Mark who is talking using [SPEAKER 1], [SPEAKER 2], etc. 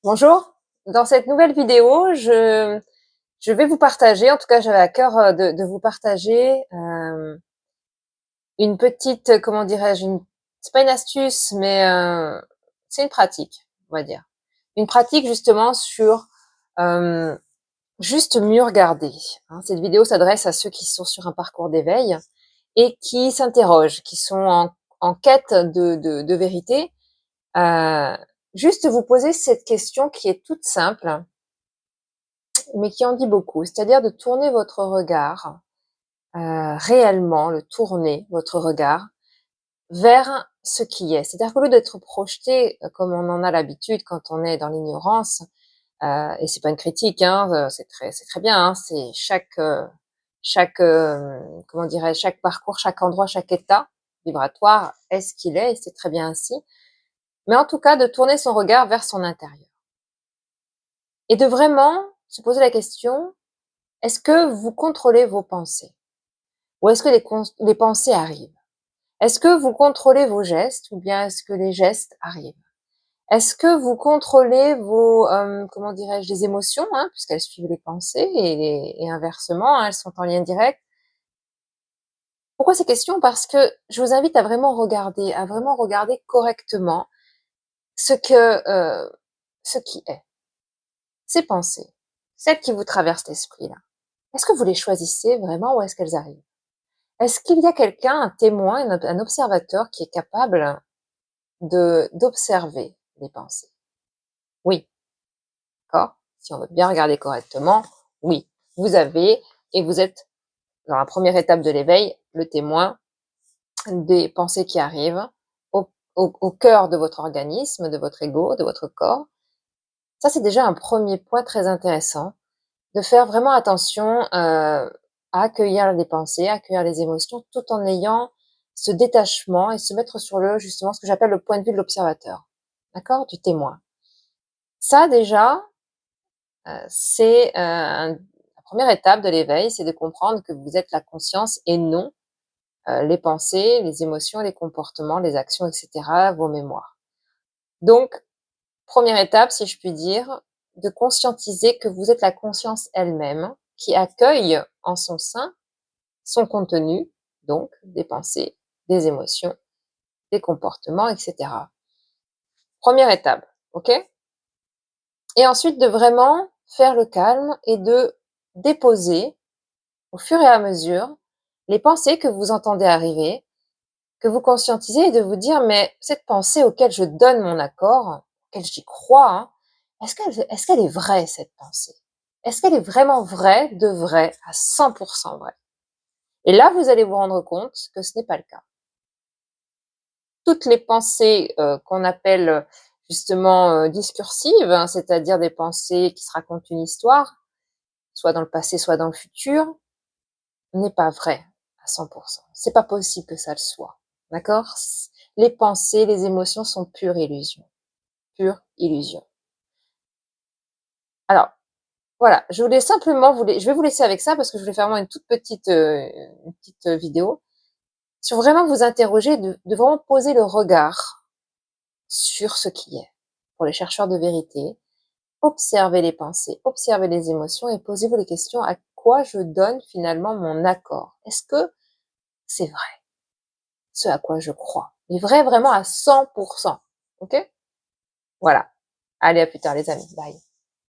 [SPEAKER 1] Bonjour, dans cette nouvelle vidéo, je vais vous partager, en tout cas j'avais à cœur de vous partager une petite, comment dirais-je, c'est pas une astuce, mais c'est une pratique, on va dire. Une pratique justement sur euh, juste mieux regarder, hein. Cette vidéo s'adresse à ceux qui sont sur un parcours d'éveil et qui s'interrogent, qui sont en quête de vérité. Euh, Juste vous poser cette question qui est toute simple mais qui en dit beaucoup, c'est-à-dire de tourner votre regard, réellement, le tourner, votre regard, vers ce qui est. C'est-à-dire qu'au lieu d'être projeté, comme on en a l'habitude quand on est dans l'ignorance, et c'est pas une critique, hein, c'est très bien, hein, c'est comment dirais chaque parcours, chaque endroit, chaque état vibratoire est ce qu'il est, et c'est très bien ainsi. Mais en tout cas, de tourner son regard vers son intérieur. Et de vraiment se poser la question, est-ce que vous contrôlez vos pensées? Ou est-ce que les pensées arrivent? Est-ce que vous contrôlez vos gestes ou bien est-ce que les gestes arrivent? Est-ce que vous contrôlez vos, comment dirais-je, les émotions, hein, puisqu'elles suivent les pensées et inversement, hein, elles sont en lien direct. Pourquoi ces questions? Parce que je vous invite à vraiment regarder correctement ce que, ce qui est. Ces pensées, celles qui vous traversent l'esprit là. Est-ce que vous les choisissez vraiment ou est-ce qu'elles arrivent? Est-ce qu'il y a quelqu'un, un témoin, un observateur qui est capable d'observer les pensées? Oui, d'accord? Si on veut bien regarder correctement, oui. Vous avez et vous êtes dans la première étape de l'éveil, le témoin des pensées qui arrivent au cœur de votre organisme, de votre ego, de votre corps. Ça, c'est déjà un premier point très intéressant, de faire vraiment attention, à accueillir les pensées, à accueillir les émotions, tout en ayant ce détachement et se mettre sur justement, ce que j'appelle le point de vue de l'observateur. D'accord? Du témoin. Ça déjà, c'est, la première étape de l'éveil, c'est de comprendre que vous êtes la conscience et non, les pensées, les émotions, les comportements, les actions et cetera, vos mémoires. Donc, première étape, si je puis dire, de conscientiser que vous êtes la conscience elle-même qui accueille en son sein son contenu, donc des pensées, des émotions, des comportements et cetera. Première étape, OK? Et ensuite de vraiment faire le calme et de déposer au fur et à mesure les pensées que vous entendez arriver, que vous conscientisez et de vous dire: «Mais cette pensée auquel je donne mon accord, auquel j'y crois, hein, est-ce qu'elle est vraie cette pensée? Est-ce qu'elle est vraiment vraie, de vrai, à 100 vraie?» Et là, vous allez vous rendre compte que ce n'est pas le cas. Toutes les pensées, qu'on appelle, justement, discursives, hein, c'est-à-dire des pensées qui se racontent une histoire, soit dans le passé, soit dans le futur, n'est pas vrai à 100. C'est pas possible que ça le soit. D'accord? Les pensées, les émotions sont pure illusion. Pure illusion. Alors, voilà, je voulais simplement je vais vous laisser avec ça parce que je voulais faire vraiment une petite vidéo sur vraiment vous interroger, de vraiment poser le regard sur ce qui est. Pour les chercheurs de vérité, observez les pensées, observez les émotions et posez-vous les questions: à quoi je donne finalement mon accord? Est-ce que c'est vrai? Ce à quoi je crois. Mais vrai, vraiment à 100. OK? Voilà. Allez, à plus tard les amis. Bye.